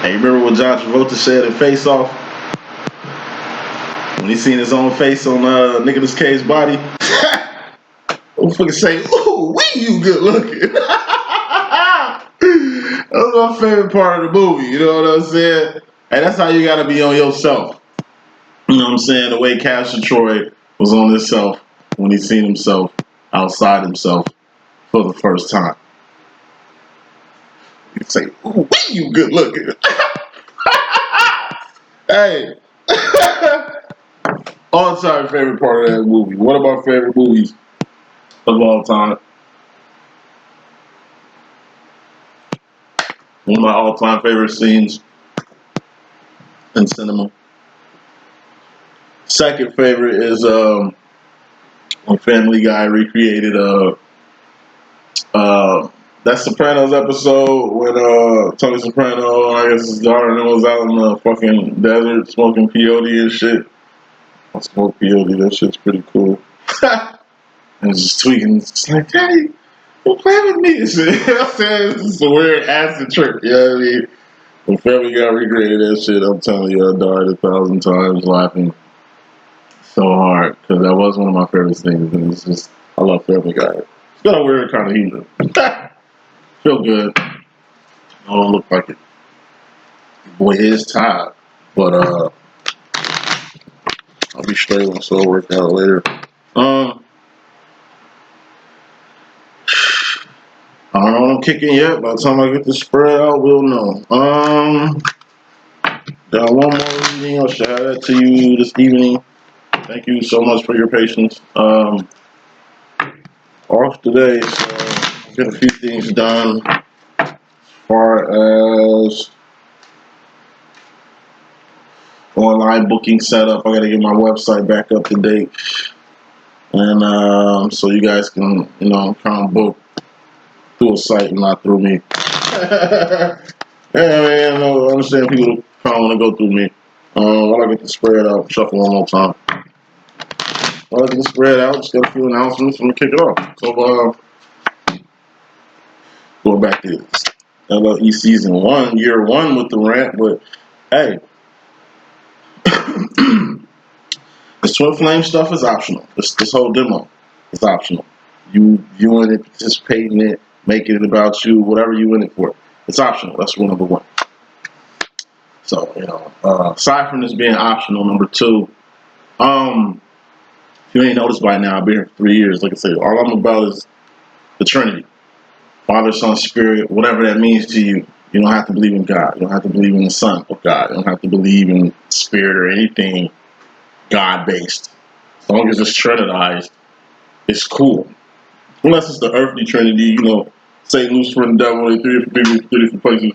Hey, remember what John Travolta said in Face Off? When he seen his own face on Nicolas Cage's body? I'm fucking say, ooh, wee, you good looking. That was my favorite part of the movie, you know what I'm saying? And that's how you gotta be on yourself. You know what I'm saying? The way Castor Troy was on himself when he seen himself outside himself for the first time. You say, ooh, wee, you good looking. Hey. All-time favorite part of that movie. One of my favorite movies of all time. One of my all-time favorite scenes in cinema. Second favorite is when Family Guy recreated that Sopranos episode when Tony Soprano, I guess his daughter, was out in the fucking desert smoking peyote and shit. I smoke peyote, that shit's pretty cool. And just tweeting, it's like, hey, don't play with me and shit. You know what I'm saying? It's just a weird acid trip, you know what I mean? When Family Guy recreated that shit, I'm telling you, I died 1,000 times laughing so hard, because that was one of my favorite things, and it's just, I love Family Guy. It's got a weird kind of humor. Feel good. I don't look like it. Boy is tired, but I'll be straight once I'll work out later. I don't know when I'm kicking yet. By the time I get the spread out, we'll know. Got one more reading. I should have that to you this evening. Thank you so much for your patience. Off today, so get a few things done as far as online booking setup. I got to get my website back up to date, and so you guys can, you know, kind of book through a site and not through me. Yeah, man, I understand people kind of want to go through me. While I get the spread out, shuffle one more time. While I get the spread out, just got a few announcements. I'm gonna kick it off. So, going back to LLE season 1, year 1 with the rant, but hey, this twin flame stuff is optional. This whole demo is optional. You viewing it, participating in it, making it about you, whatever you in it for. It's optional. That's rule number 1. So, you know, aside from this being optional, number 2, if you ain't noticed by now, I've been here for 3 years. Like I said, all I'm about is the Trinity. Father, Son, Spirit, whatever that means to you. You don't have to believe in God. You don't have to believe in the Son of God. You don't have to believe in Spirit or anything God-based. As long as it's Trinitized, it's cool. Unless it's the earthly Trinity, you know, Satan, Lucifer, and the devil, they 3 different people, 3 different places.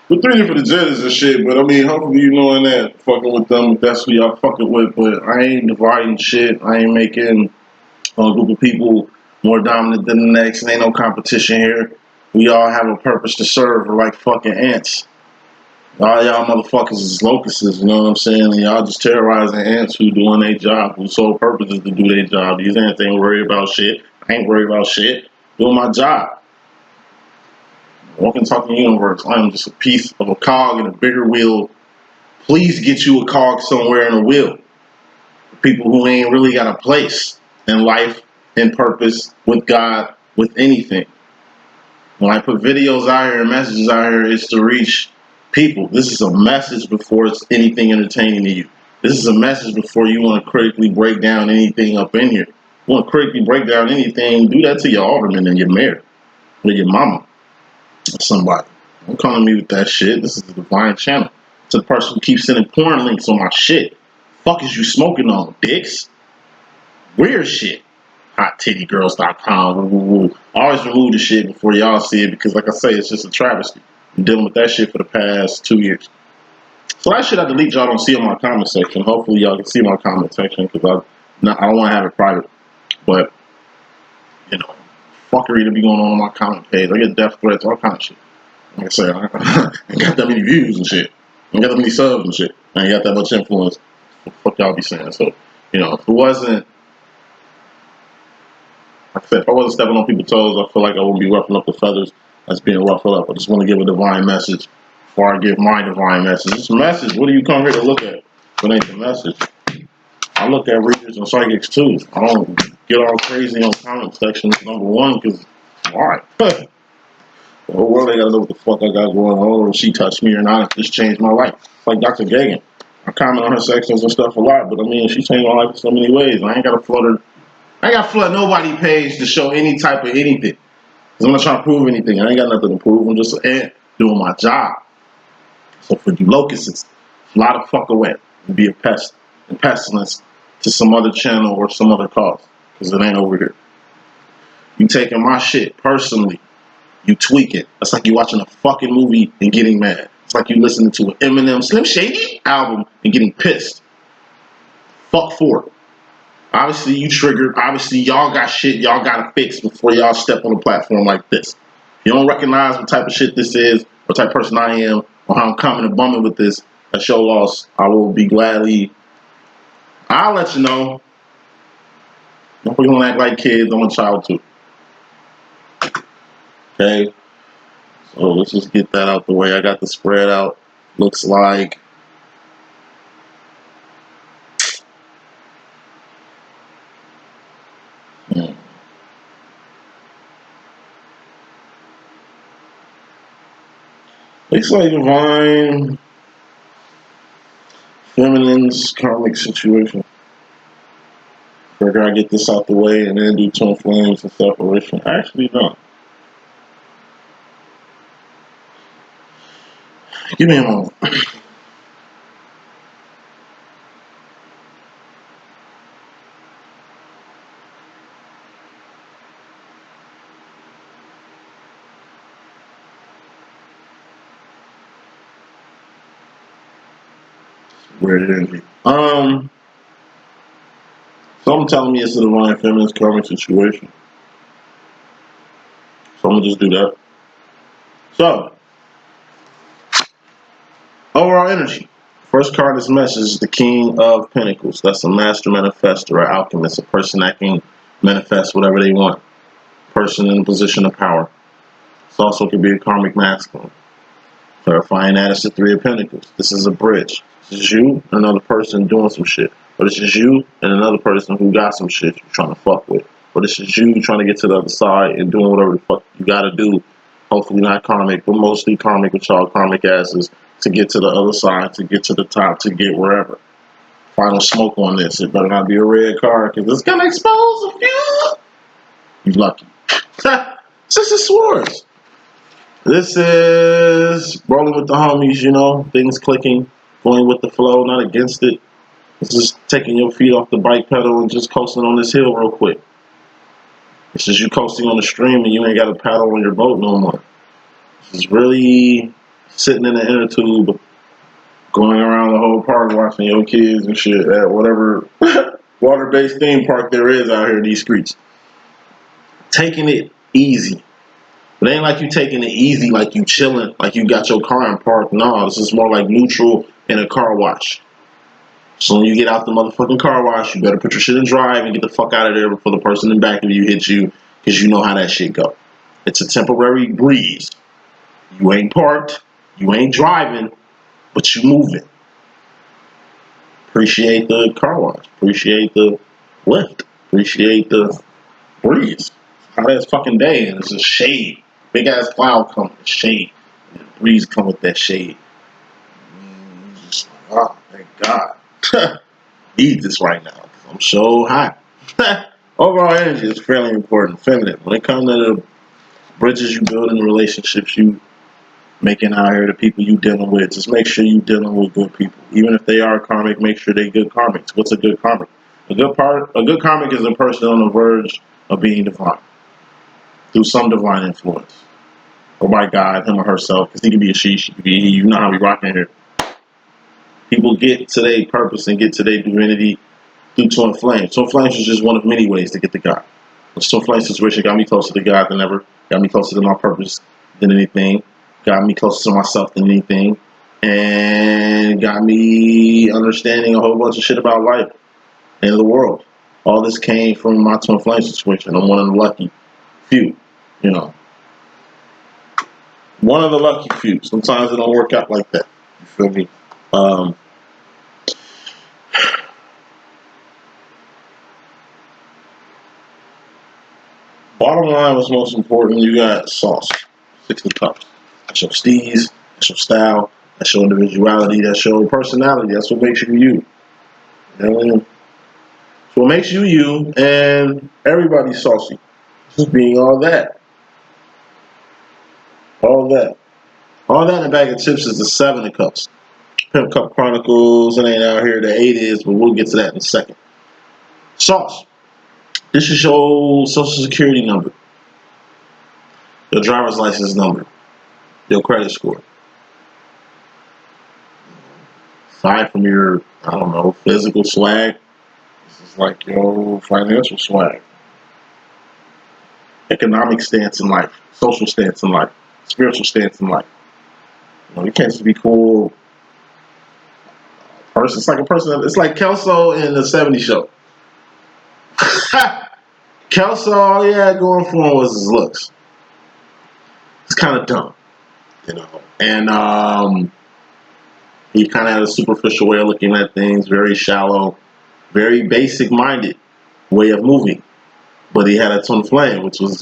With 3 different agendas and shit, but I mean, hopefully you knowing that, fucking with them, if that's who y'all fucking with, but I ain't dividing shit. I ain't making a group of people more dominant than the next, and ain't no competition here. We all have a purpose to serve. We're like fucking ants. All y'all motherfuckers is locusts, you know what I'm saying? And y'all just terrorizing ants who doing their job, whose sole purpose is to do their job. These ants ain't worried about shit. I ain't worried about shit. Doing my job. Walking, talking universe. I am just a piece of a cog in a bigger wheel. Please get you a cog somewhere in a wheel. For people who ain't really got a place in life, in purpose, with God, with anything. When I put videos out here and messages out here, it's to reach people. This is a message before it's anything entertaining to you. This is a message before you want to critically break down anything up in here. You want to critically break down anything, do that to your alderman and your mayor, or your mama, or somebody. Don't come to me with that shit. This is the divine channel. To the person who keeps sending porn links on my shit. Fuck is you smoking on, dicks? Weird shit. HotTittyGirls.com. Always remove the shit before y'all see it because, like I say, it's just a travesty. I'm dealing with that shit for the past 2 years. So that shit I delete y'all don't see in my comment section. Hopefully y'all can see my comment section because I don't want to have it private. But, you know, fuckery to be going on my comment page. I get death threats, all kind of shit. Like I say, I ain't got that many views and shit. I ain't got that many subs and shit. I ain't got that much influence. What the fuck y'all be saying? So, you know, if it wasn't, like I said, if I wasn't stepping on people's toes, I feel like I wouldn't be ruffling up the feathers that's being ruffled up. I just want to give a divine message before I give my divine message. It's a message. What do you come here to look at? If it ain't the message. I look at readers and psychics too. I don't get all crazy on comment sections, number one, because why? The whole world ain't gotta know what the fuck I got going on, or she touched me or not. It just changed my life. It's like Dr. Gagan. I comment on her sections and stuff a lot, but I mean, she changed my life in so many ways. I ain't gotta flood her. I ain't gotta flood nobody's page to show any type of anything. Because I'm not trying to prove anything. I ain't got nothing to prove. I'm just doing my job. So for you locusts, fly the fuck away and be a pest and pestilence to some other channel or some other cause. Because it ain't over here. You taking my shit personally. You tweak it. It's like you watching a fucking movie and getting mad. It's like you listening to an Eminem Slim Shady album and getting pissed. Fuck for it. Obviously you triggered. Obviously y'all got shit y'all gotta fix before y'all step on a platform like this. If you don't recognize what type of shit this is, what type of person I am, or how I'm coming and bumming with this, that's your loss. I will be gladly. I'll let you know. Don't we don't act like kids. I'm a child too. Okay. So let's just get that out the way. I got the spread out. Looks like looks like divine feminine's karmic situation. Figure I get this out the way and then do twin flames and separation. Actually, no. Give me a moment. Weird energy. Something telling me it's a divine feminine's karmic situation. So I'm gonna just do that. So, overall energy. First card is message is the King of Pentacles. That's a master manifestor or alchemist, a person that can manifest whatever they want. Person in a position of power. This also could be a karmic masculine. Clarifying that it's the Three of Pentacles. This is a bridge. This is you and another person doing some shit. But this is you and another person who got some shit you're trying to fuck with. But this is you trying to get to the other side and doing whatever the fuck you gotta do. Hopefully not karmic, but mostly karmic with y'all karmic asses to get to the other side, to get to the top, to get wherever. Final smoke on this. It better not be a red card because it's gonna expose a few. You lucky. Six of Swords. This is rolling with the homies, you know, things clicking, going with the flow, not against it. It's just taking your feet off the bike pedal and just coasting on this hill real quick. It's just you coasting on the stream and you ain't got to paddle on your boat no more. This is really sitting in the inner tube, going around the whole park watching your kids and shit at whatever water-based theme park there is out here in these streets. Taking it easy. It ain't like you taking it easy, like you chilling, like you got your car in park. No, this is more like neutral in a car wash. So when you get out the motherfucking car wash, you better put your shit in drive and get the fuck out of there before the person in back of you hits you, because you know how that shit go. It's a temporary breeze. You ain't parked, you ain't driving, but you moving. Appreciate the car wash. Appreciate the lift. Appreciate the breeze. Hot ass fucking day, and it's a shade. Big ass cloud coming, shade. And the breeze come with that shade. Just like, oh, thank God. Need this right now. I'm so hot. Overall energy is fairly important. Feminine. When it comes to the bridges you build in the relationships you making out here, the people you dealing with, just make sure you dealing with good people. Even if they are karmic, make sure they good karmics. What's a good karmic? A good karmic is a person on the verge of being divine through some divine influence, or by God, him or herself, because he can be a she can be he. You know how we rocking here. People get to their purpose and get to their divinity through twin flames. Twin flames is just one of many ways to get to God. The twin flame situation got me closer to God than ever. Got me closer to my purpose than anything. Got me closer to myself than anything. And got me understanding a whole bunch of shit about life and the world. All this came from my twin flame situation. I'm one of the lucky few, you know. One of the lucky few. Sometimes it don't work out like that. You feel me? Um, Bottom line, what's most important, you got sauce. 60 cups. That's your steez. That's your style. That's your individuality. That's your personality. That's what makes you you. You know what I mean? So what makes you you, and everybody's saucy. Just being all that. All that. All that in a bag of chips is the 7 of cups. Pimp Cup Chronicles, it ain't out here, the 8 is, but we'll get to that in a second. Sauce. This is your social security number, your driver's license number, your credit score. Aside from your, I don't know, physical swag, this is like your financial swag. Economic stance in life, social stance in life, spiritual stance in life. You know, you can't just be cool. Person, it's like a person. It's like Kelso in the '70s show. Kelso, all he had going for him was his looks. It's kind of dumb, you know. And he kind of had a superficial way of looking at things, very shallow, very basic-minded way of moving. But he had a twin flame, which was,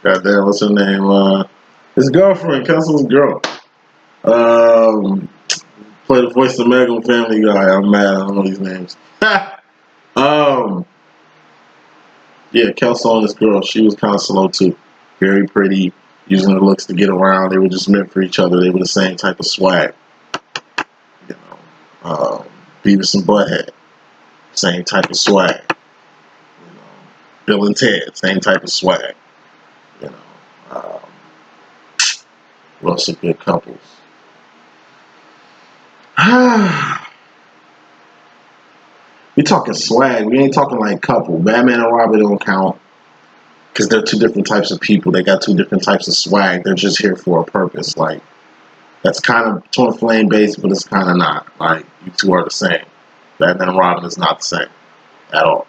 goddamn, what's her name? His girlfriend, Kelso's girl. Played the voice of Megan Family Guy. I'm mad. I don't know these names. Yeah, Kelso and this girl, she was kind of slow too. Very pretty, using her looks to get around. They were just meant for each other. They were the same type of swag. You know, Beavis and Butthead, same type of swag. You know, Bill and Ted, same type of swag. You know, lots of good couples. We talking swag. We ain't talking like couple. Batman and Robin don't count because they're two different types of people. They got two different types of swag. They're just here for a purpose. Like, that's kind of twin flame based, but it's kind of not. Like, you two are the same. Batman and Robin is not the same at all.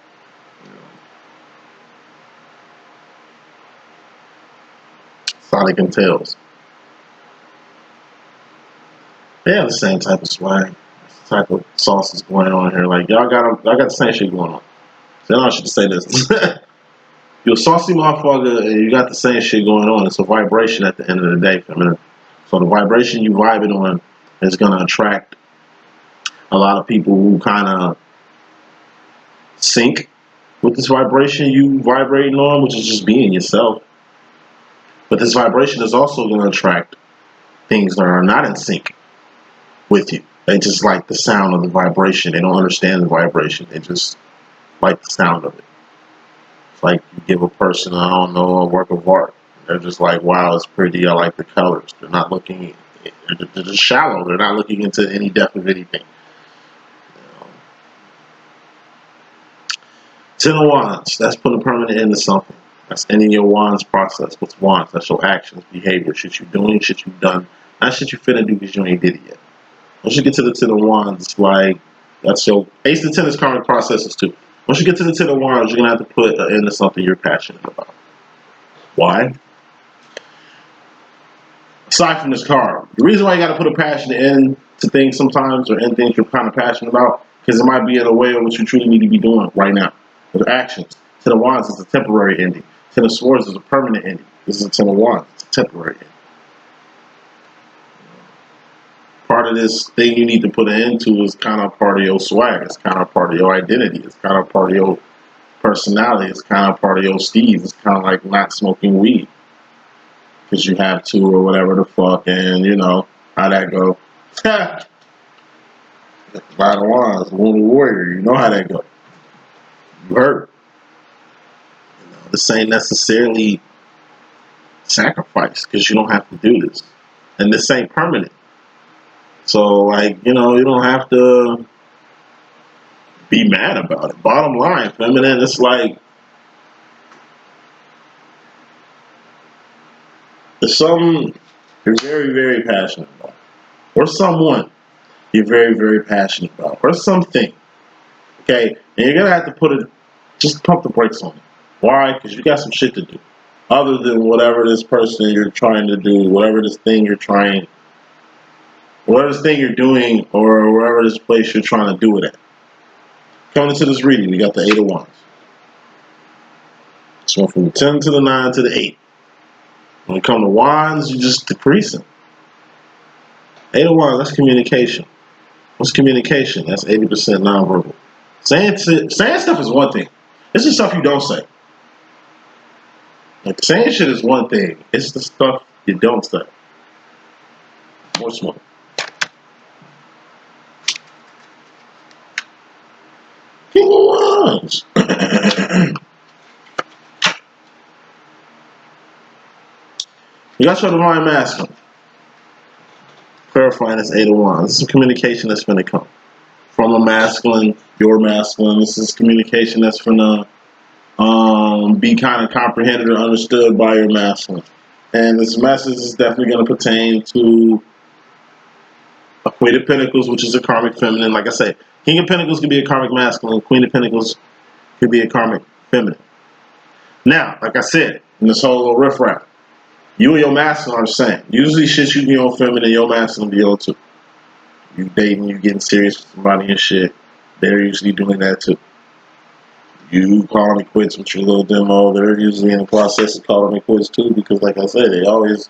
Sonic and Tails. They have the same type of swag. That's the type of sauces going on here. Like, y'all got the same shit going on. So I should say this. You're a saucy motherfucker and you got the same shit going on. It's a vibration at the end of the day, feminine. So the vibration you vibing on is gonna attract a lot of people who kind of sync with this vibration you vibrating on, which is just being yourself. But this vibration is also gonna attract things that are not in sync with you. They just like the sound of the vibration. They don't understand the vibration. They just like the sound of it. It's like you give a person, I don't know, a work of art. They're just like, wow, it's pretty. I like the colors. They're not looking, they're just shallow. They're not looking into any depth of anything. Ten of Wands, that's putting a permanent end to something. That's ending your Wands process. What's Wands? That's your actions, behavior, shit you doing, shit you done. Not shit you finna do because you ain't did it yet. Once you get to the Ten of Wands, it's like, that's your Ace of Ten is karmic processes too. Once you get to the Ten of Wands, you're gonna have to put an end to something you're passionate about. Why? Aside from this card, the reason why you gotta put a passionate end to things sometimes, or end things you're kind of passionate about, because it might be in a way of what you truly need to be doing right now. With actions. Ten of Wands is a temporary ending. Ten of Swords is a permanent ending. This is a Ten of Wands. It's a temporary ending. Part of this thing you need to put an end to is kind of part of your swag. It's kind of part of your identity. It's kind of part of your personality. It's kind of part of your steez. It's kind of like not smoking weed because you have to or whatever the fuck, and you know how that go. Nine of Wands, Wounded Warrior. You know how that go. You hurt. You know, this ain't necessarily sacrifice because you don't have to do this, and this ain't permanent. So, like, you know, you don't have to be mad about it. Bottom line, feminine, it's like, there's something you're very, very passionate about, or someone you're very, very passionate about, or something. Okay, and you're gonna have to just pump the brakes on it. Why? Because you got some shit to do. other than whatever this person you're trying to do, whatever this thing you're doing, or wherever this place you're trying to do it at. Coming into this reading, we got the 8 of Wands. So from the 10 to the 9 to the 8. When it comes to Wands, you just decreasing. 8 of Wands, that's communication. What's communication? That's 80% nonverbal. Saying stuff is one thing. It's the stuff you don't say. Like saying shit is one thing. It's the stuff you don't say. More smoke. King of Wands. You got your divine masculine. Clarifying this 8 of Wands. This is communication that's going to come from a masculine, your masculine. This is communication that's going to be kind of comprehended or understood by your masculine. And this message is definitely going to pertain to a Queen of Pentacles, which is a karmic feminine. Like I said, King of Pentacles can be a karmic masculine. Queen of Pentacles can be a karmic feminine. Now, like I said, in this whole little riffraff, you and your masculine are the same. Usually shit you be on feminine, your masculine be on too. You dating, you getting serious with somebody and shit, they're usually doing that too. You calling me quits with your little demo, they're usually in the process of calling me quits too, because like I said, they always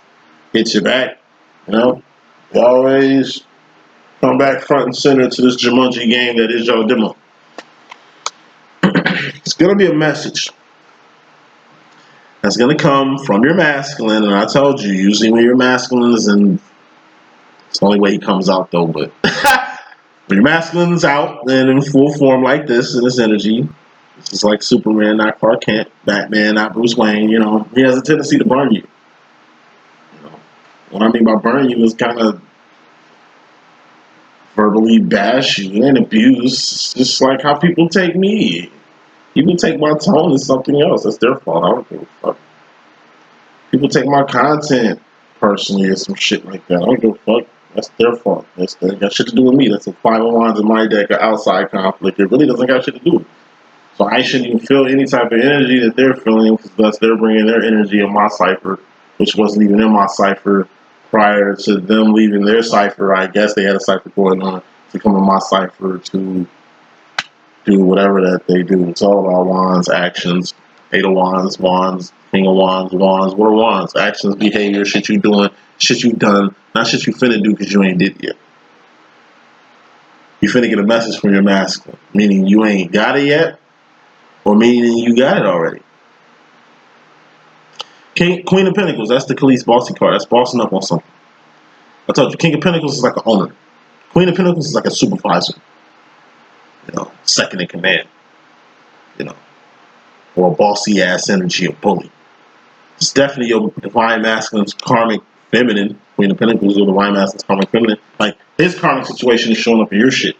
hit you back, you know? They always come back front and center to this Jumanji game that is your demo. It's gonna be a message that's gonna come from your masculine, and I told you, usually when your masculine is in, it's the only way he comes out though, but when your masculine is out and in full form like this, in this energy, this is like Superman, not Clark Kent, Batman, not Bruce Wayne, you know, he has a tendency to burn you. You know, what I mean by burn you is kind of verbally bash you and abuse. It's just like how people take me. People take my tone as something else. That's their fault. I don't give a fuck. People take my content personally or some shit like that. I don't give a fuck. That's their fault. That got shit to do with me. That's a 5 of Wands in my deck, an outside conflict. It really doesn't got shit to do with it. So I shouldn't even feel any type of energy that they're feeling, because thus they're bringing their energy in my cipher, which wasn't even in my cipher prior to them leaving their cipher. I guess they had a cipher going on to come in my cipher to do whatever that they do. It's all about wands, actions, 8 of Wands, wands, King of Wands, wands. What are wands? Actions, behavior, shit you doing, shit you done, not shit you finna do because you ain't did it yet. You finna get a message from your masculine, meaning you ain't got it yet, or meaning you got it already. Queen of Pentacles, that's the Khalees bossy card. That's bossing up on something. I told you, King of Pentacles is like an owner. Queen of Pentacles is like a supervisor. You know, second in command. You know, or a bossy ass energy, a bully. It's definitely your divine masculine's karmic feminine. Queen of Pentacles, your divine masculine's karmic feminine. Like, his karmic situation is showing up in your shit.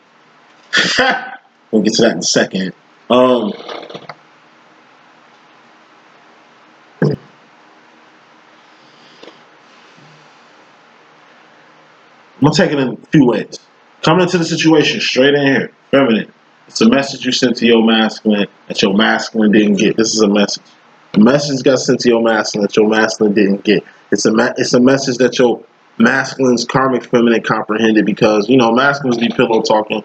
We'll get to that in a second. I'm gonna take it in a few ways. Coming into the situation straight in here, feminine. It's a message you sent to your masculine that your masculine didn't get. This is a message. A message got sent to your masculine that your masculine didn't get. It's a message that your masculine's karmic feminine comprehended, because you know masculines be pillow talking.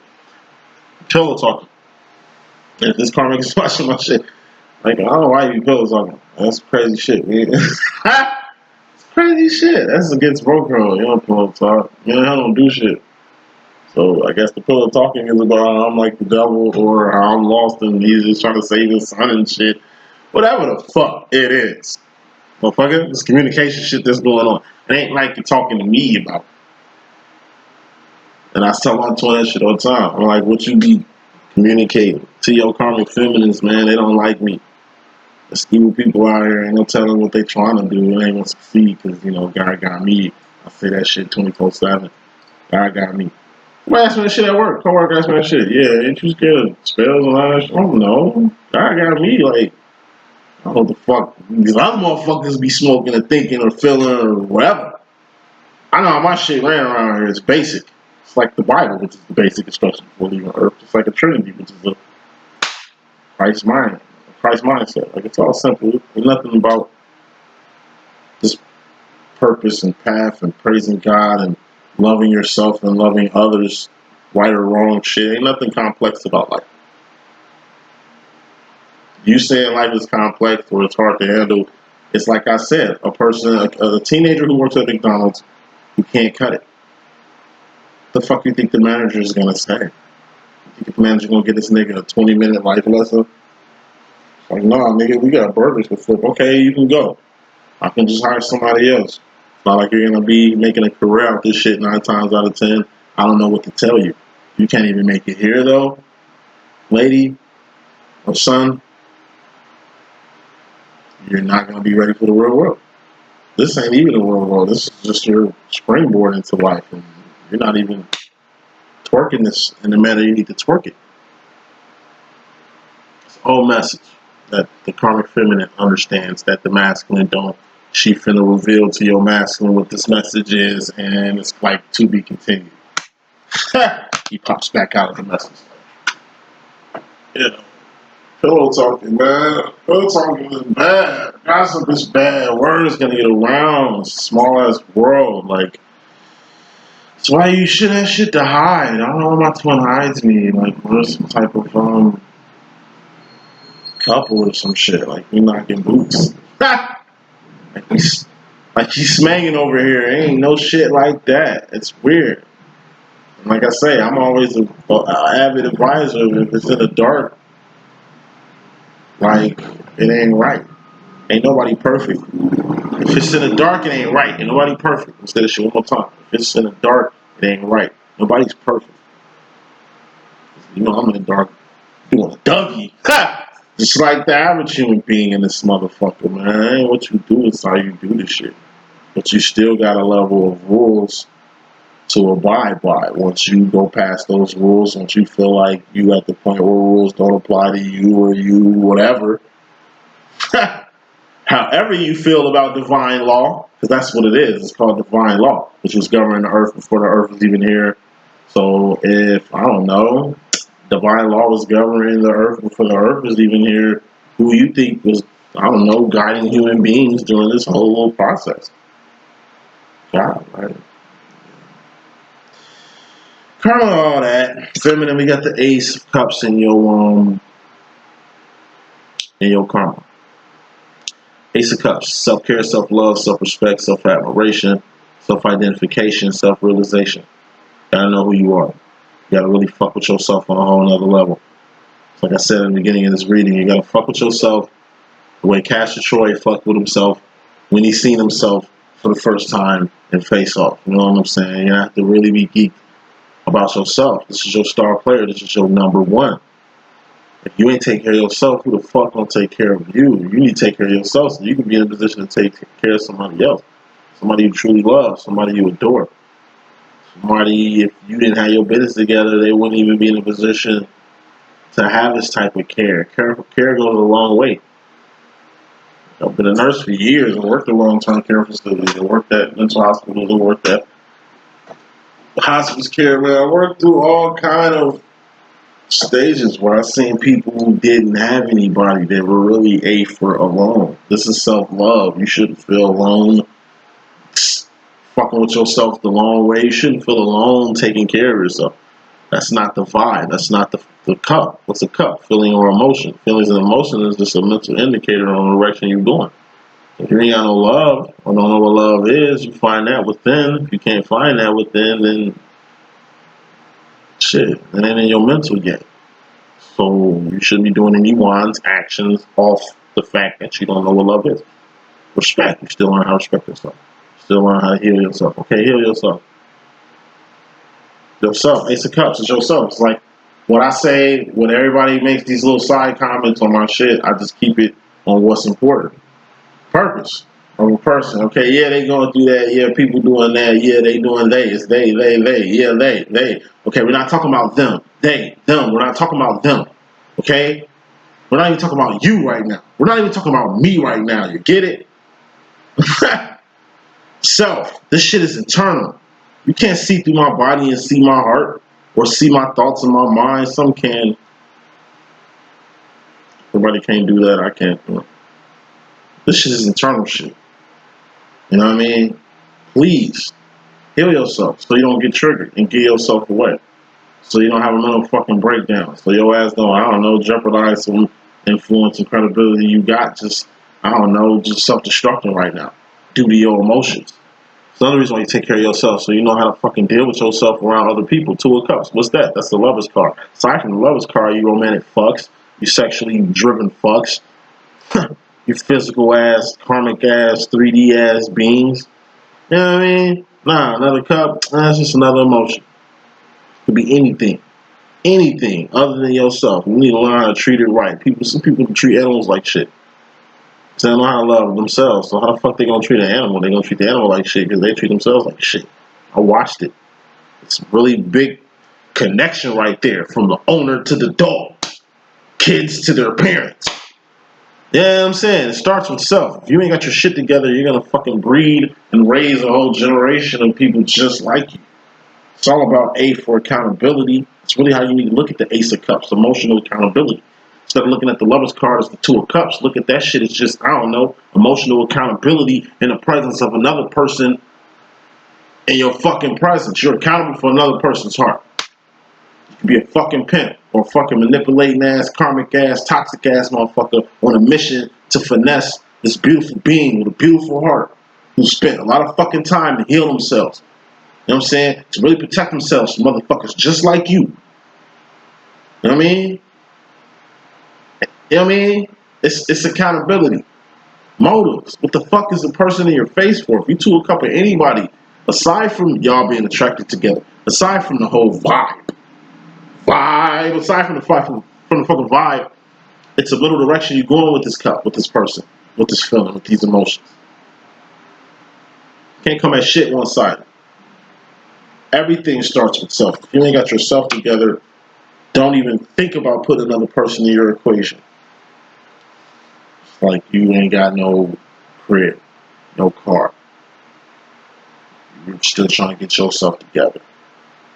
And this karmic is watching my shit. Like, I don't know why you be pillow talking. That's crazy shit, man. Crazy shit. That's against bro girl. You don't pillow talk. You know, I don't do shit. So I guess the pillow talking is about how I'm like the devil, or how I'm lost and he's just trying to save his son and shit. Whatever the fuck it is. Motherfucker, this communication shit that's going on. It ain't like you're talking to me about it. And I tell my twin that shit all the time. I'm like, what you be communicating to your karmic feminines, man? They don't like me. There's evil people out here, ain't no telling what they trying to do. It ain't gonna succeed because, you know, God got me. I say that shit 24/7. God got me. Somebody asked me that shit at work. Coworker asked me that shit. Yeah, ain't you scared of spells and all that shit? I don't know. God got me. Like, I don't know what the fuck these other motherfuckers be smoking or thinking or feeling or whatever. I know how my shit ran around here is basic. It's like the Bible, which is the basic instruction for leaving Earth. It's like a Trinity, which is a Christ mindset. Like, it's all simple. There's nothing about purpose and path and praising God and loving yourself and loving others, right or wrong shit. Ain't nothing complex about life. You saying life is complex or it's hard to handle, it's like I said, a teenager who works at McDonald's who can't cut it. What the fuck you think the manager is gonna say? You think the manager gonna get this nigga a 20-minute life lesson? Like, nah, nigga, we got burgers to flip. Okay, you can go. I can just hire somebody else. It's not like you're gonna be making a career out of this shit 9 times out of 10. I don't know what to tell you. You can't even make it here though, lady or son. You're not gonna be ready for the real world. This ain't even the real world. This is just your springboard into life, and you're not even twerking this in the manner you need to twerk it. It's a whole message that the karmic feminine understands that the masculine don't. She finna reveal to your masculine what this message is, and it's like to be continued. He pops back out of the message. You know, pillow talking, man. Pillow talking is bad. Gossip is bad. Word is gonna get around. It's a small ass world. Like, that's why you should have shit to hide. I don't know what my twin hides me. Like, we're some type of couple or some shit. Like, we knocking boots. Like he's smanging over here. Ain't no shit like that. It's weird. And like I say, I'm always an avid advisor. If it's in the dark, like, it ain't right. Ain't nobody perfect. If it's in the dark, it ain't right. Ain't nobody perfect. Instead of shit one more time. If it's in the dark, it ain't right. Nobody's perfect. You know, I'm in the dark doing a Dougie. Ha! Just like the average human being in this motherfucker, man. What you do is how you do this shit. But you still got a level of rules to abide by. Once you go past those rules, once you feel like you at the point where rules don't apply to you or you whatever, however you feel about divine law, because that's what it is. It's called divine law, which was governing the earth before the earth was even here. So if, I don't know, divine law was governing the earth before the earth was even here, who you think was, I don't know, guiding human beings during this whole little process? God, right? Currently all that. Feminine, we got the Ace of Cups in your karma. Ace of Cups, self-care, self-love, self-respect, self-admiration, self-identification, self-realization. Gotta know who you are. You gotta really fuck with yourself on a whole nother level. Like I said in the beginning of this reading, you gotta fuck with yourself the way Castor Troy fucked with himself when he seen himself for the first time in Face Off. You know what I'm saying? You have to really be geeked about yourself. This is your star player. This is your number one. If you ain't take care of yourself, who the fuck gonna take care of you? You need to take care of yourself so you can be in a position to take care of somebody else. Somebody you truly love, somebody you adore. Somebody, if you didn't have your business together, they wouldn't even be in a position to have this type of care. Care goes a long way. I've been a nurse for years. I worked at long-term care facilities. I worked at mental hospitals. I worked at hospice care. Man, I worked through all kind of stages where I've seen people who didn't have anybody that were really for alone. This is self-love. You shouldn't feel alone fucking with yourself the long way. You shouldn't feel alone taking care of yourself. That's not the vibe. That's not the cup. What's a cup? Feeling or emotion. Feelings and emotion is just a mental indicator on the direction you're going. If you ain't got no love or don't know what love is, you find that within. If you can't find that within, then shit, it ain't in your mental yet. So you shouldn't be doing any wands, actions off the fact that you don't know what love is. Respect. You still learn how to respect yourself. You still learn how to heal yourself. Okay, heal yourself. Yourself. Ace of Cups is yourself. It's like what I say when everybody makes these little side comments on my shit, I just keep it on what's important. Purpose of a person. Okay, yeah, they going through that. Yeah, people doing that. Yeah, they doing they. It's they. Yeah, they. Okay, we're not talking about them. They, them. We're not talking about them. Okay? We're not even talking about you right now. We're not even talking about me right now. You get it? Self. This shit is internal. You can't see through my body and see my heart or see my thoughts in my mind. Some can. Everybody can't do that. I can't do it. This shit is internal shit. You know what I mean? Please heal yourself so you don't get triggered and give yourself away. So you don't have a mental fucking breakdown. So your ass don't, I don't know, jeopardize some influence and credibility you got. Just, I don't know, just self-destructing right now due to your emotions. It's another reason why you take care of yourself, so you know how to fucking deal with yourself around other people. Two of Cups. What's that? That's the Lover's card. Aside from the Lover's card, you romantic fucks, you sexually driven fucks, you physical ass, karmic ass, 3D ass beings. You know what I mean? Nah, another cup, that's just another emotion. It could be anything. Anything other than yourself. You need to learn how to treat it right. Some people can treat animals like shit. So they don't know how to love themselves. So how the fuck they gonna treat an animal? They gonna treat the animal like shit because they treat themselves like shit. I watched it. It's a really big connection right there from the owner to the dog. Kids to their parents. Yeah, you know what I'm saying? It starts with self. If you ain't got your shit together, you're gonna fucking breed and raise a whole generation of people just like you. It's all about A for accountability. It's really how you need to look at the Ace of Cups, emotional accountability. Instead of looking at the Lover's card as the Two of Cups, look at that shit as just, I don't know, emotional accountability in the presence of another person in your fucking presence. You're accountable for another person's heart. You could be a fucking pimp or a fucking manipulating ass, karmic ass, toxic ass motherfucker on a mission to finesse this beautiful being with a beautiful heart who spent a lot of fucking time to heal themselves. You know what I'm saying? To really protect themselves from motherfuckers just like you. You know what I mean? You know what I mean? It's accountability. Motives. What the fuck is the person in your face for? If you two a couple of anybody, aside from y'all being attracted together, aside from the whole aside from the from the fucking vibe, it's a little direction you're going with this cup, with this person, with this feeling, with these emotions. Can't come at shit one-sided. Everything starts with self. If you ain't got yourself together, don't even think about putting another person in your equation. Like you ain't got no crib, no car. You're still trying to get yourself together.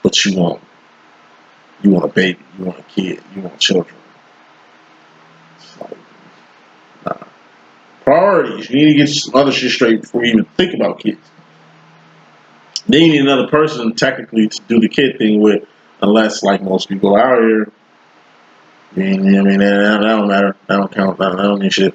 But you want a baby, you want a kid, you want children. It's like, nah. Priorities. You need to get some other shit straight before you even think about kids. Then you need another person technically to do the kid thing with, unless like most people out here. I mean, that don't matter. That don't count. That don't mean shit.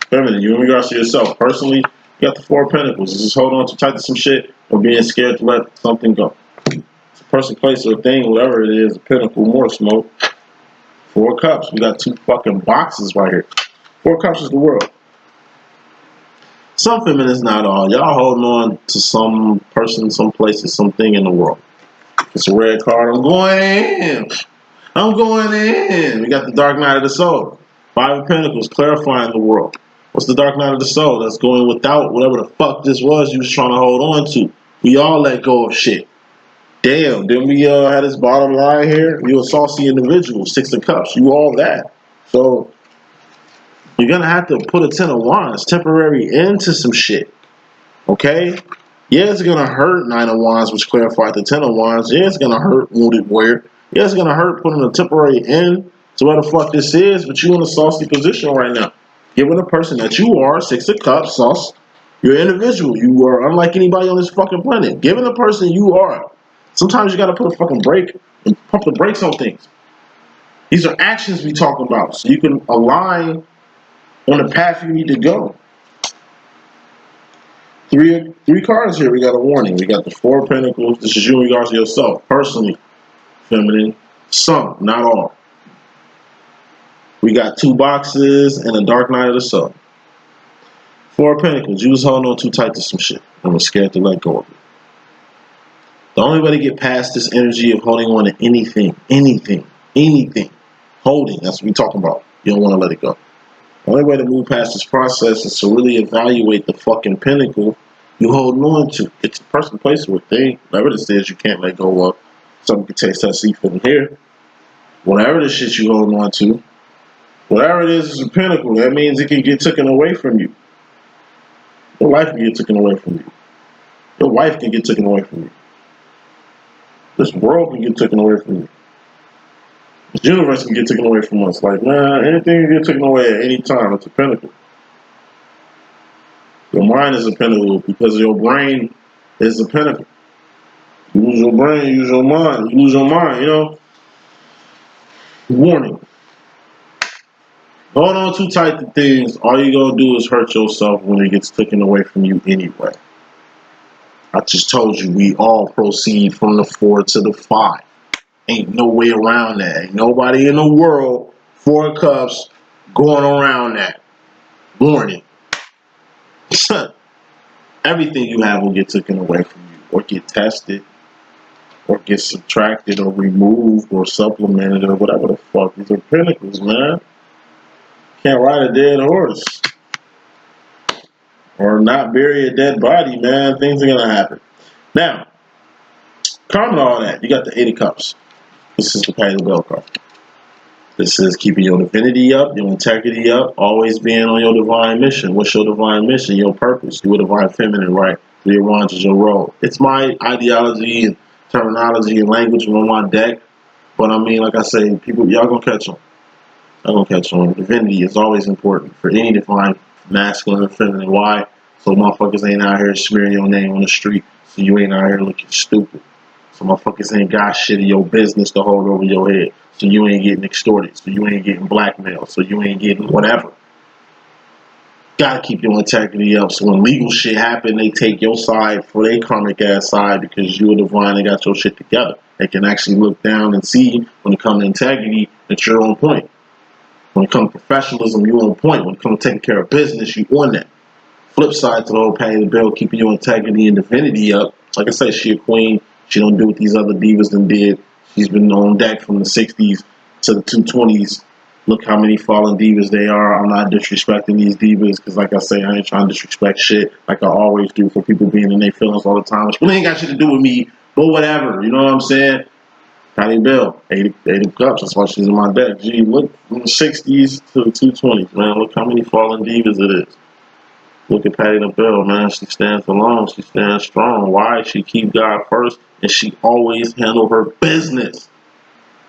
Feminine, you in regards to yourself personally, you got the Four of Pentacles. Is just holding on too tight to some shit or being scared to let something go. It's a person, place, or thing, whatever it is, a pinnacle, more smoke. Four of Cups. We got two fucking boxes right here. Four of Cups is the world. Some feminists, not all. Y'all holding on to some person, some place, or something in the world. It's a red card. I'm going in. I'm going in. We got the Dark Knight of the Soul. Five of Pentacles, clarifying the world. What's the Dark Knight of the Soul? That's going without whatever the fuck this was you was trying to hold on to. We all let go of shit. Damn, didn't we have this bottom line here? You a saucy individual, Six of Cups. You all that. So you're gonna have to put a Ten of Wands temporary into some shit. Okay? Yeah, it's gonna hurt Nine of Wands, which clarified the Ten of Wands. Yeah, it's gonna hurt Wounded Warrior. Yeah, it's gonna hurt putting a temporary end to where the fuck this is, but you in a saucy position right now. Given the person that you are, Six of Cups, sauce, you're an individual. You are unlike anybody on this fucking planet. Given the person you are, sometimes you gotta put a fucking break and pump the brakes on things. These are actions we talk about, so you can align on the path you need to go. Three cards here. We got a warning. We got the Four of Pentacles. This is you in regards to yourself, personally, feminine. Some, not all. We got two boxes and a Dark Knight of the Soul. Four of Pentacles. You was holding on too tight to some shit and was scared to let go of it. The only way to get past this energy of holding on to anything, holding, that's what we talking about. You don't want to let it go. The only way to move past this process is to really evaluate the fucking pinnacle you holding on to. It's a person, place, or thing. Whatever this is you can't let go of. Something can taste that, see, from here. Whatever the shit you holding on to, whatever it is a pinnacle. That means it can get taken away from you. Your life can get taken away from you. Your wife can get taken away from you. This world can get taken away from you. This universe can get taken away from us. Like, man, anything can get taken away at any time. It's a pinnacle. Your mind is a pinnacle because your brain is a pinnacle. You lose your brain, you lose your mind. You lose your mind, you know? Warning. Hold on too tight to things. All you gonna do is hurt yourself when it gets taken away from you anyway. I just told you we all proceed from the 4 to the 5. Ain't no way around that. Ain't nobody in the world, 4 cups, going around that. Warning. Everything you have will get taken away from you, or get tested, or get subtracted, or removed, or supplemented, or whatever the fuck. These are pinnacles, man. Can't ride a dead horse. Or not bury a dead body, man. Things are gonna happen. Now, common all that, you got the 8 of Cups. This is the Pay the Bill card. This is keeping your divinity up, your integrity up, always being on your divine mission. What's your divine mission? Your purpose. You're a divine feminine, right? Your wand is your role. It's my ideology and terminology and language on my deck. But I mean, like I say, people, y'all gonna catch on. Y'all gonna catch on. Divinity is always important for any divine masculine or feminine. Why? So motherfuckers ain't out here smearing your name on the street. So you ain't out here looking stupid. So motherfuckers ain't got shit in your business to hold over your head. So you ain't getting extorted. So you ain't getting blackmailed. So you ain't getting whatever. Gotta keep your integrity up. So when legal shit happen, they take your side for their karmic ass side because you a divine and got your shit together. They can actually look down and see when it comes to integrity that you're on point. When it comes to professionalism, you on point. When it comes to taking care of business, you on that. Flip side to the whole paying the bill, keeping your integrity and divinity up. Like I said, she a queen. She don't do what these other divas done did. She's been on deck from the 60s to the 220s. Look how many fallen divas they are. I'm not disrespecting these divas because, like I say, I ain't trying to disrespect shit like I always do for people being in their feelings all the time. Which really ain't got shit to do with me, but whatever. You know what I'm saying? Patty Bill, 80 cups. That's why she's in my deck. Gee, look from the 60s to the 220s, man. Look how many fallen divas it is. Look at Patty LaBelle, man. She stands alone. She stands strong. Why? She keep God first, and she always handle her business.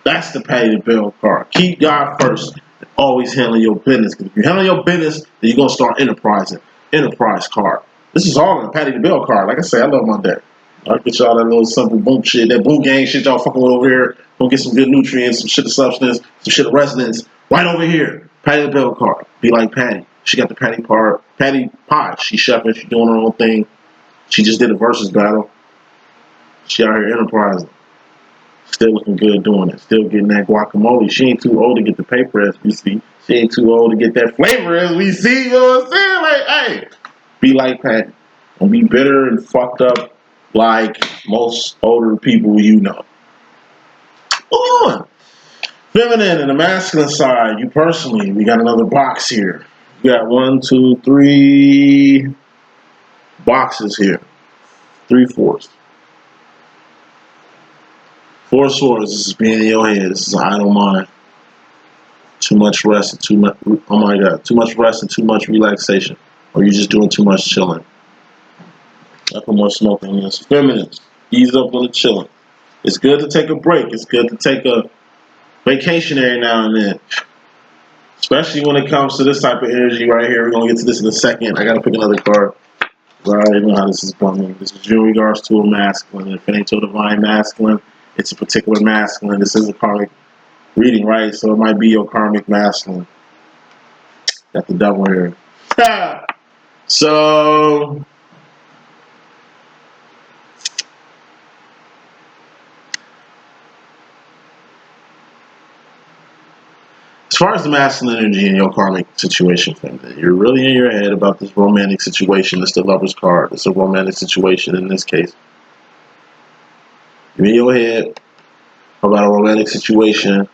That's the Patty LaBelle card. Keep God first, and always handle your business. Because if you handle your business, then you're going to start enterprising. Enterprise card. This is all in the Patty LaBelle card. Like I say, I love my deck. I'll get y'all that little simple boom shit, that boom gang shit y'all fucking with over here. Go get some good nutrients, some shit of substance, some shit of resonance. Right over here. Patty LaBelle card. Be like Patty. She got the Patty part. Patty Pie. She chefing. She doing her own thing. She just did a versus battle. She out here enterprising. Still looking good doing it. Still getting that guacamole. She ain't too old to get the paper as we see. She ain't too old to get that flavor as we see. You know what I'm saying? Like, hey, be like Patty. Don't be bitter and fucked up like most older people you know. On. Feminine and the masculine side, you personally, we got another box here. You got 1, 2, 3 boxes here. 3 fours. 4 swords. This is being in your head. This is I don't mind. Too much rest and too much. Oh my God! Too much rest and too much relaxation, or you're just doing too much chilling. I put more smoke in this. Feminines, ease up on the chilling. It's good to take a break. It's good to take a vacation every now and then. Especially when it comes to this type of energy right here. We're going to get to this in a second. I got to pick another card. I already know how this is going. This is in regards to a masculine. If it ain't to a divine masculine, it's a particular masculine. This is a karmic reading, right? So it might be your karmic masculine. Got the devil here. So as far as the masculine energy in your karmic situation, you're really in your head about this romantic situation. It's the lover's card. It's a romantic situation in this case. You're in your head about a romantic situation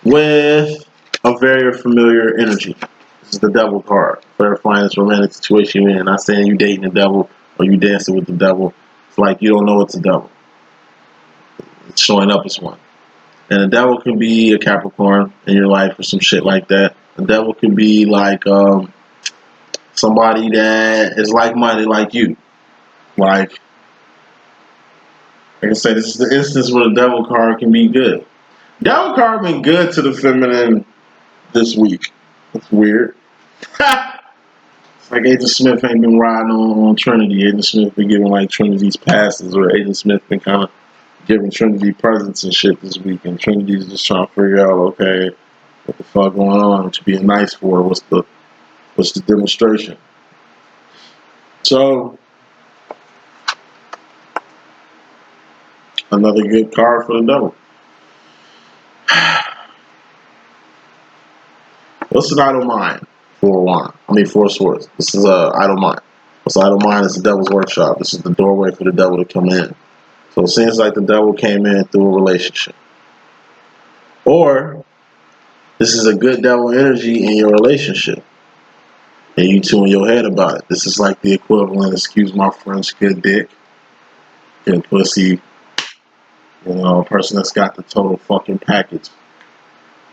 with a very familiar energy. This is the devil card. Clarifying this romantic situation you're in. Not saying you dating the devil or you dancing with the devil. It's like you don't know it's the devil. It's showing up as one. And the devil can be a Capricorn in your life or some shit like that. The devil can be like somebody that is like-minded like you. Like I said, this is the instance where the devil card can be good. Devil card been good to the feminine this week. It's weird. It's like Agent Smith ain't been riding on Trinity. Agent Smith been giving like Trinity's passes, or Agent Smith been kind of giving Trinity presents and shit this week, and Trinity's just trying to figure out, okay, what the fuck going on? What you being nice for? What's the demonstration? So another good card for the devil. What's an idle mind? Four swords. This is a idle mind. What's idle mind is the devil's workshop. This is the doorway for the devil to come in. So it seems like the devil came in through a relationship. Or this is a good devil energy in your relationship. And you two in your head about it. This is like the equivalent, excuse my French, good dick, good pussy, you know, a person that's got the total fucking package.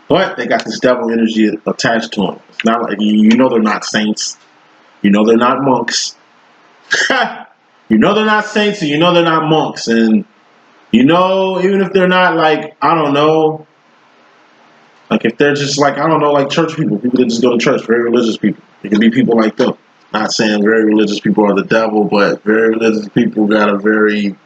But they got this devil energy attached to them. It's not like, you know they're not saints. You know they're not monks. You know they're not saints, and you know they're not monks. And you know, even if they're not like, I don't know, like if they're just like, I don't know, like church people that just go to church, very religious people. It can be people like them. Not saying very religious people are the devil, but very religious people got a very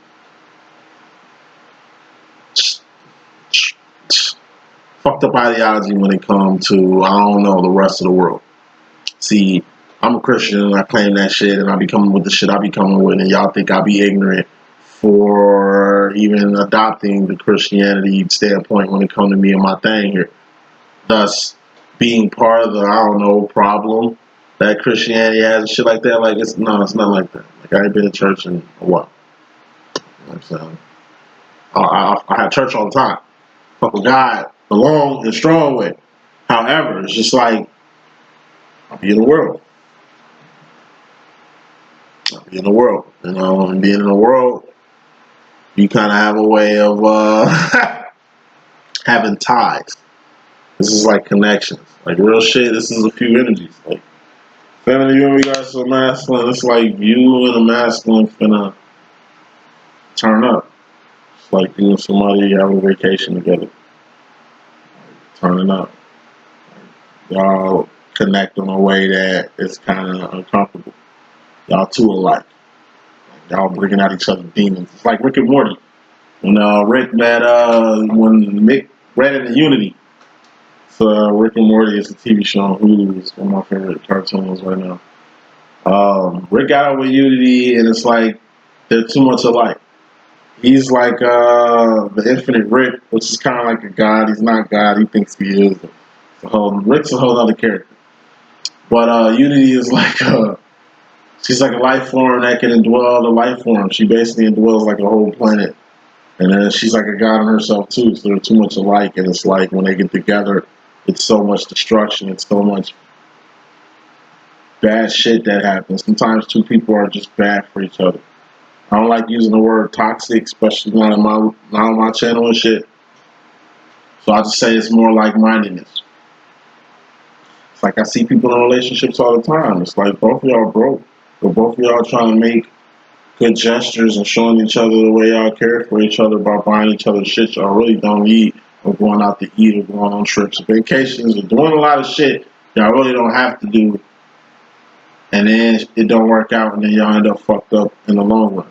fucked up ideology when it comes to, I don't know, the rest of the world. See, I'm a Christian and I claim that shit, and I be coming with the shit I be coming with, and y'all think I be ignorant for even adopting the Christianity standpoint when it comes to me and my thing here. Thus, being part of the, I don't know, problem that Christianity has and shit like that. Like, it's not like that. Like, I ain't been to church in a while. You know what I'm saying? I have church all the time. Fuck with God, a long and strong way. However, it's just like, I'll be in the world. I'll be in the world. You know, and being in the world, you kind of have a way of having ties. This is like connections. Like real shit, this is a few energies. Like, family, you and regards to a masculine, it's like you and a masculine finna turn up. It's like you and somebody have a vacation together. Turning up. Y'all connect in a way that is kind of uncomfortable. Y'all two alike. Y'all bringing out each other's demons. It's like Rick and Morty. When Rick met, when Mick read into Unity. So Rick and Morty is a TV show on Hulu. It's one of my favorite cartoons right now. Rick got out with Unity, and it's like they're too much alike. He's like the infinite Rick, which is kind of like a god. He's not God. He thinks he is. Rick's a whole other character. But Unity is like she's like a life form that can indwell the life form. She basically indwells like a whole planet. And then she's like a god in herself too. So they're too much alike. And it's like when they get together, it's so much destruction. It's so much bad shit that happens. Sometimes two people are just bad for each other. I don't like using the word toxic, especially not on my channel and shit. So I just say it's more like mindedness. It's like I see people in relationships all the time. It's like both of y'all broke, but both of y'all trying to make good gestures and showing each other the way y'all care for each other by buying each other shit y'all really don't need, or going out to eat, or going on trips or vacations, or doing a lot of shit y'all really don't have to do. And then it don't work out, and then y'all end up fucked up in the long run.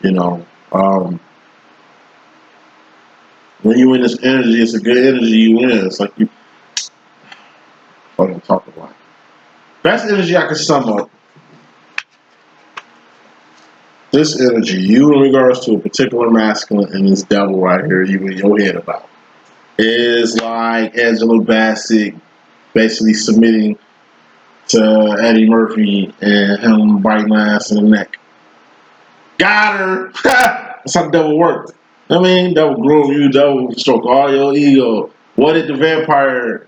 You know, when you in this energy, it's a good energy you in. It's like you fucking talk about it. Best energy I can sum up. This energy, you in regards to a particular masculine and this devil right here, you in your head about, is like Angela Bassett basically submitting to Eddie Murphy and him biting my ass in the neck. Got her! That's how the devil worked. I mean, devil groom you, devil stroke all your ego. What did the vampire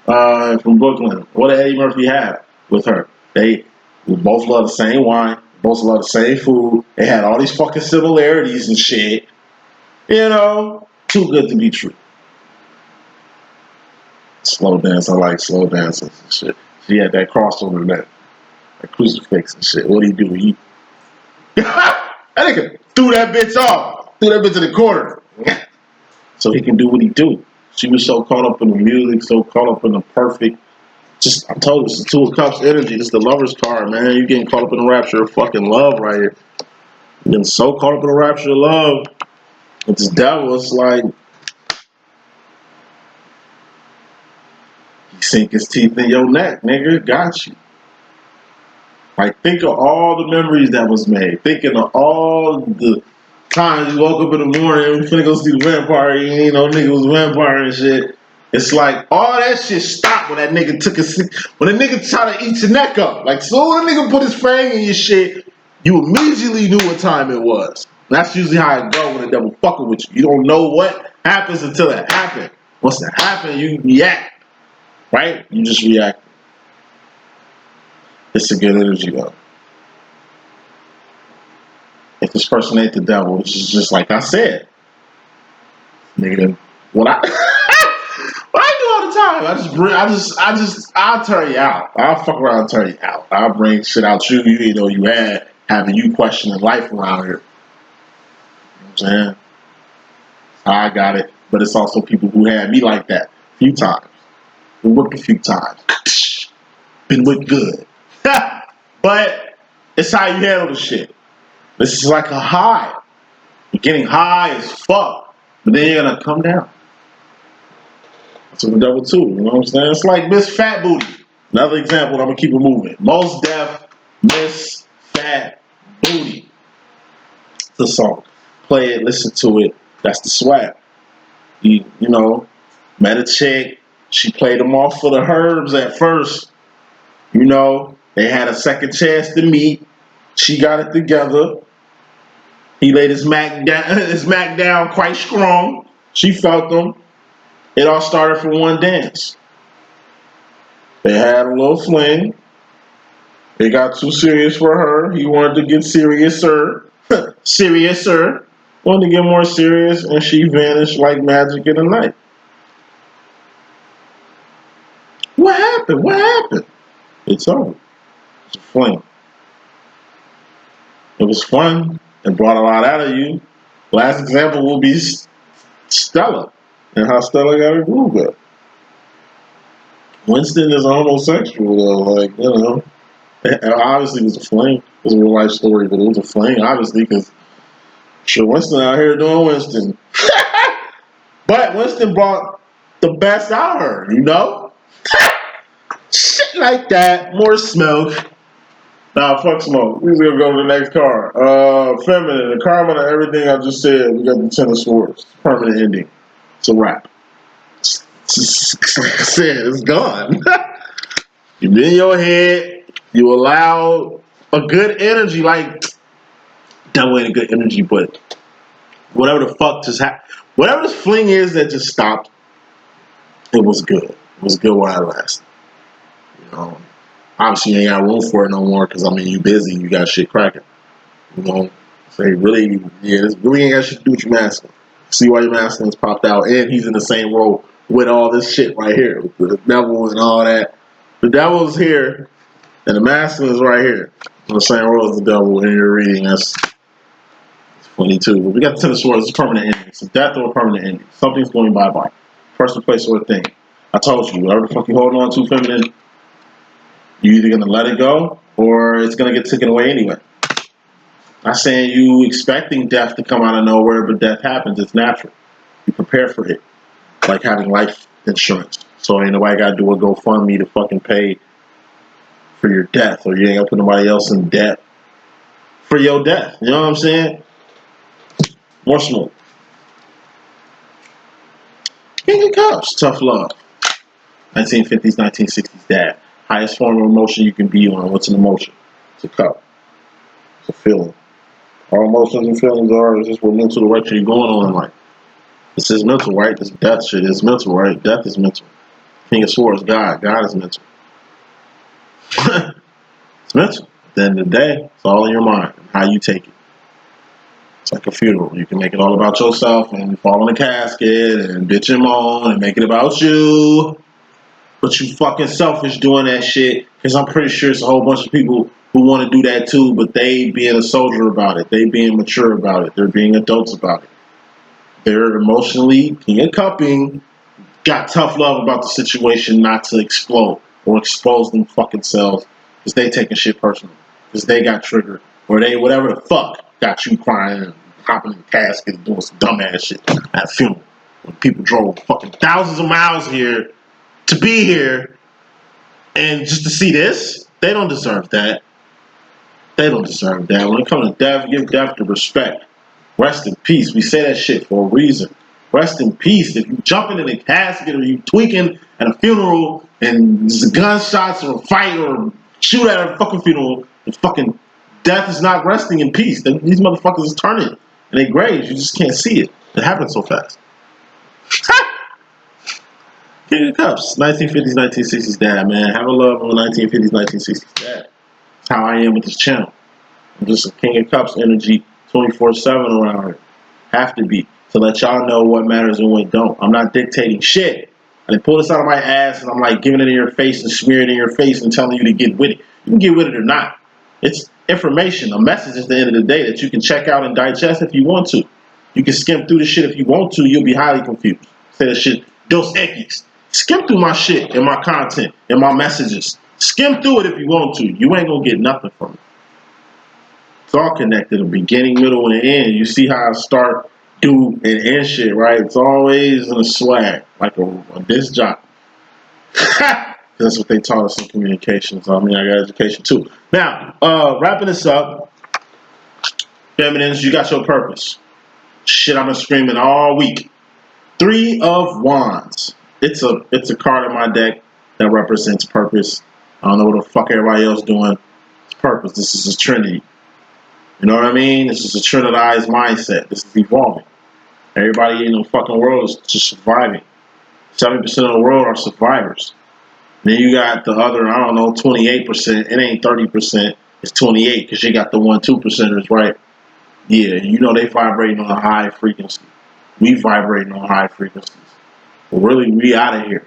from Brooklyn, what did Eddie Murphy have with her? They both love the same wine, both love the same food. They had all these fucking similarities and shit. You know, too good to be true. Slow dance, I like slow dances and shit. She had that crossover, that crucifix and shit. What did he do? He that nigga threw that bitch off. Threw that bitch in the corner. So he can do what he do. She was so caught up in the music, so caught up in the perfect Just, I told you, it's the Two of Cups energy. This is the Lover's card, man. You're getting caught up in the rapture of fucking love right here. You're getting so caught up in the rapture of love. With this devil, it's like he sink his teeth in your neck, nigga. Got you. Like, think of all the memories that was made. Thinking of all the times you woke up in the morning, we finna go see the vampire, you ain't no nigga was a vampire and shit. It's like all that shit stopped when that nigga took when a nigga tried to eat your neck up. Like, so when a nigga put his fang in your shit, you immediately knew what time it was. That's usually how it go when the devil fucking with you. You don't know what happens until it happens. Once it happens, you react. Right? You just react. It's a good energy though. If this person ain't the devil, which is just like I said, nigga, what I what I do all the time, I'll turn you out. I'll fuck around and turn you out. I'll bring shit out you know you had, having you questioning life around here. You know what I'm saying? I got it. But it's also people who had me like that a few times. Been whipped a few times. Been whipped good. But it's how you handle the shit. This is like a high. You're getting high as fuck, but then you're gonna come down. That's what the devil too, you know what I'm saying? It's like Miss Fat Booty. Another example, I'm gonna keep it moving. Most Def, Miss Fat Booty. It's the song. Play it, listen to it. That's the swag. You know, met a chick. She played them off for the herbs at first. You know, they had a second chance to meet. She got it together. He laid his Mac down quite strong. She felt him. It all started from one dance. They had a little fling. It got too serious for her. He wanted to get seriouser. Seriouser. Wanted to get more serious, and she vanished like magic in the night. What happened? What happened? It's over. It's a fling. It was fun. It brought a lot out of you. Last example will be Stella and how Stella got her groove up. Winston is a homosexual, though. Like, you know, obviously it was a fling. It was a real life story, but it was a fling, obviously, because sure, Winston out here doing Winston. But Winston brought the best out of her, you know? Shit like that. More smoke. Nah, fuck smoke. We're gonna go to the next card. Feminine, the karma and everything I just said. We got the Ten of Swords. Permanent ending. It's a wrap. Like I said, it's gone. You're in your head. You allow a good energy, like devil ain't a good energy, but whatever the fuck just happened, whatever this fling is that just stopped, it was good. It was good while it lasted. You know, obviously you ain't got room for it no more because I mean you busy, you got shit cracking. You know, so really, yeah, this really ain't got shit to do with your masculine. See why your masculine's popped out, and he's in the same role with all this shit right here, with the devil and all that. The devil's here, and the masculine's right here. In the same role as the devil in your reading. That's funny too. But we got the Ten of Swords. It's a permanent ending. It's a death or a permanent ending. Something's going bye-bye. Person, place, or thing. I told you, whatever the fuck you holding on to, feminine, you either gonna let it go or it's gonna get taken away anyway. Not saying you expecting death to come out of nowhere, but death happens. It's natural. You prepare for it. Like having life insurance. So ain't nobody gotta do a GoFundMe to fucking pay for your death, or you ain't gonna put nobody else in debt for your death. You know what I'm saying? More smoke. King of Cups, tough love. 1950s, 1960s dad. Highest form of emotion you can be on. What's an emotion? It's a cup. It's a feeling. All emotions and feelings are just what mental direction you're going on in life. This is mental, right? This death shit is mental, right? Death is mental. King of Swords, God. God is mental. It's mental. At the end of the day, it's all in your mind. How you take it. It's like a funeral. You can make it all about yourself and fall in a casket and bitch and moan and make it about you. But you fucking selfish doing that shit, because I'm pretty sure it's a whole bunch of people who want to do that too, but they being a soldier about it. They being mature about it. They're being adults about it. They're emotionally king of cupping, got tough love about the situation not to explode. or expose them fucking selves because they taking shit personal, because they got triggered, or they whatever the fuck got you crying and hopping in the casket and doing some dumbass shit at a funeral. When people drove fucking thousands of miles here to be here and just to see this, they don't deserve that. They don't deserve that. When it comes to death, give death the respect. Rest in peace. We say that shit for a reason. Rest in peace. If you jumping in a casket or you tweaking at a funeral and there's gunshots or a fight or shoot at a fucking funeral, the fucking death is not resting in peace. These motherfuckers is turning in their graves. You just can't see it. It happens so fast. King of Cups, 1950s, 1960s dad, man. Have a love on the 1950s, 1960s dad. That's how I am with this channel. I'm just a King of Cups energy 24/7 around here. Have to be. To let y'all know what matters and what don't. I'm not dictating shit. I didn't pull this out of my ass and I'm like giving it in your face and smearing it in your face and telling you to get with it. You can get with it or not. It's information, a message at the end of the day that you can check out and digest if you want to. You can skim through the shit if you want to. You'll be highly confused. Say that shit, Dos Equis. Skim through my shit and my content and my messages. Skim through it if you want to. You ain't gonna get nothing from it. It's all connected, the beginning, middle, and the end. You see how I start, do, and end shit, right? It's always in a swag, like a disc jockey. That's what they taught us in communications. I mean, I got education too. Now, wrapping this up, feminines, you got your purpose. Shit, I've been screaming all week. 3 of Wands. It's a card in my deck that represents purpose. I don't know what the fuck everybody else doing. It's purpose. This is a trinity. You know what I mean? This is a trinitized mindset. This is evolving. Everybody in the fucking world is just surviving. 70% of the world are survivors. Then you got the other, I don't know, 28%. It ain't 30%. It's 28 because you got the 1-2%ers, right? Yeah, you know they vibrating on a high frequency. We vibrating on high frequencies. But really, we out of here.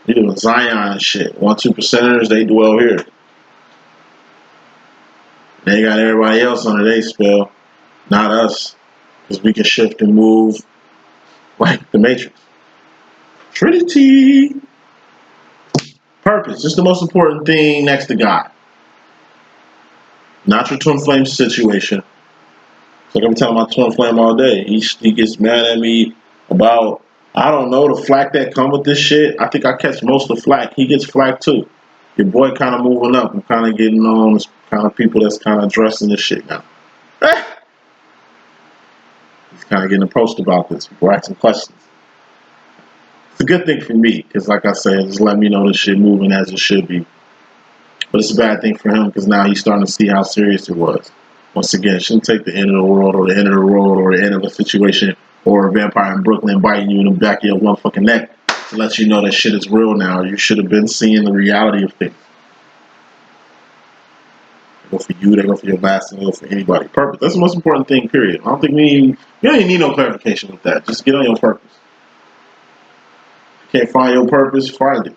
We doing Zion and shit. 1-2%ers, they dwell here. They got everybody else under their spell, not us, because we can shift and move like the Matrix. Trinity. Purpose. It's the most important thing next to God. Not your twin flame situation. So I'm telling my twin flame all day. He gets mad at me about, I don't know, the flack that come with this shit. I think I catch most of the flack. He gets flack too. Your boy kind of moving up. I'm kind of getting on this kind of people that's kind of addressing this shit now. He's kind of getting approached about this. People asking questions. It's a good thing for me, because like I said, just let me know this shit moving as it should be. But it's a bad thing for him, because now he's starting to see how serious it was. Once again, it shouldn't take the end of the world, or the end of the world, or the end of a situation, or a vampire in Brooklyn biting you in the back of your motherfucking neck to let you know that shit is real now. You should have been seeing the reality of things. They go for you, they go for your master, they go for anybody. Purpose. That's the most important thing, period. I don't think you don't even need no clarification with that. Just get on your purpose. If you can't find your purpose, find it.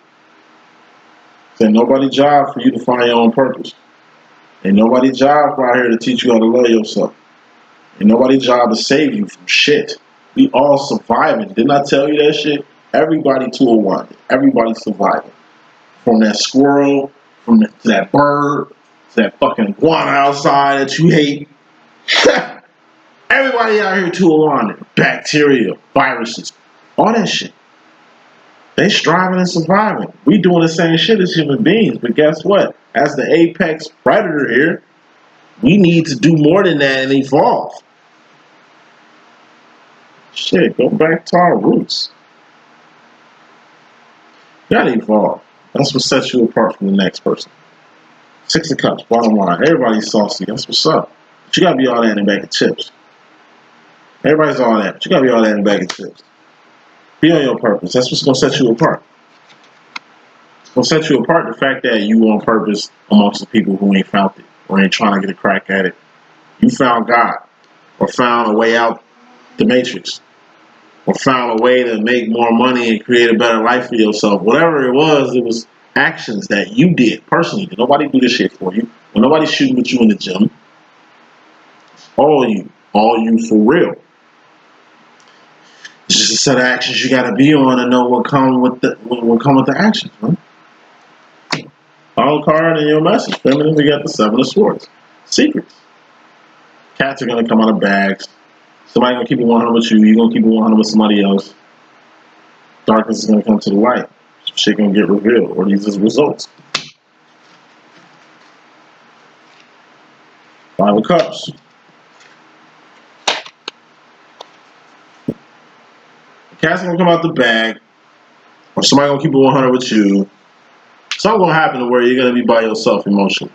It's nobody's job for you to find your own purpose. Ain't nobody's job out here to teach you how to love yourself. Ain't nobody's job to save you from shit. We all surviving. Didn't I tell you that shit? Everybody to a one. Everybody's surviving. From that squirrel, to that bird, to that fucking iguana outside that you hate. Everybody out here to a one. Bacteria, viruses, all that shit. They striving and surviving. We doing the same shit as human beings, but guess what? As the apex predator here, we need to do more than that and evolve. Shit, go back to our roots. You gotta evolve. That's what sets you apart from the next person. 6 of Cups, bottom line. Everybody's saucy. That's what's up. But you gotta be all that in a bag of chips. Everybody's all that, but you gotta be all that in a bag of chips. Be on your purpose. That's what's gonna set you apart. It's gonna set you apart, the fact that you on purpose amongst the people who ain't found it or ain't trying to get a crack at it. You found God, or found a way out the Matrix, or found a way to make more money and create a better life for yourself. Whatever it was actions that you did personally. Did nobody do this shit for you? When nobody's shooting with you in the gym, all you for real. It's just a set of actions you gotta be on and know what come with the actions, huh? Final card in your message. Feminine, we got the Seven of Swords. Secrets. Cats are going to come out of bags. Somebody's going to keep it 100 with you. You're going to keep it 100 with somebody else. Darkness is going to come to the light. Shit going to get revealed. Or these are results. Five of Cups. Cats are going to come out the bag. Or somebody's going to keep it 100 with you. Something's going to happen to where you're going to be by yourself emotionally.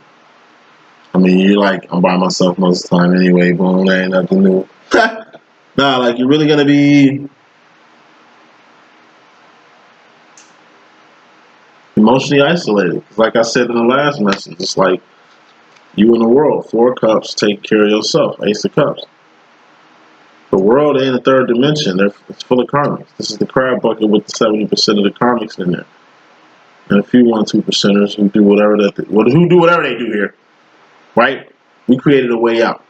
I mean, you're like, I'm by myself most of the time anyway, boom, that ain't nothing new. Nah, like, you're really going to be emotionally isolated. Like I said in the last message, it's like you in the world. Four of Cups, take care of yourself. Ace of Cups. The world ain't a third dimension. It's full of karmics. This is the crab bucket with the 70% of the karmics in there. And a few 1-2%ers who do whatever they do here. Right? We created a way out.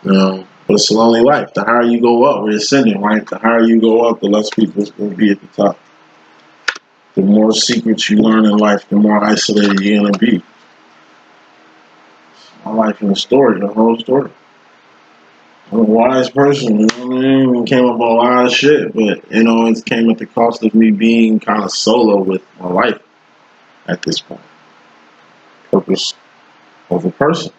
But it's a lonely life. The higher you go up, we're ascending, right? The higher you go up, the less people is going to be at the top. The more secrets you learn in life, the more isolated you're going to be. My life in the story, the whole story. I'm a wise person, you know what I mean? Came up with a lot of shit, but, you know, it came at the cost of me being kind of solo with my life at this point. Purpose over person.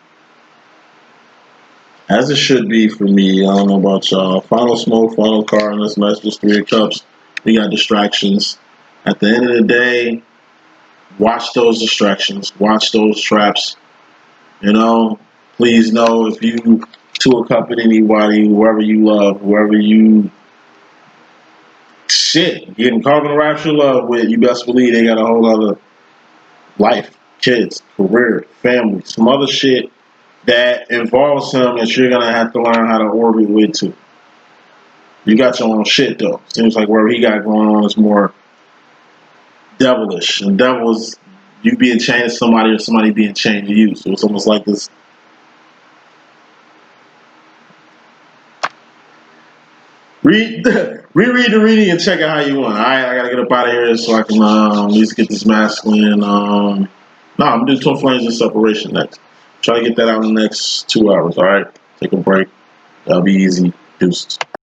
As it should be for me. I don't know about y'all. Final smoke, final card in this message, Three of Cups. We got distractions. At the end of the day, watch those distractions. Watch those traps. You know, please know if you to a cup at anybody, whoever you love, whoever you getting caught in the rapture love with, you best believe they got a whole other life, kids, career, family, some other shit that involves him that you're gonna have to learn how to orbit with too. You got your own shit though. Seems like whatever he got going on is more devilish. And devil is you being chained to somebody or somebody being chained to you. So it's almost like this. Reread the reading and check it how you want. Alright, I gotta get up out of here so I can at least get this masculine. I'm gonna do Twin Flames and Separation next. Try to get that out in the next 2 hours, alright? Take a break. That'll be easy. Deuces.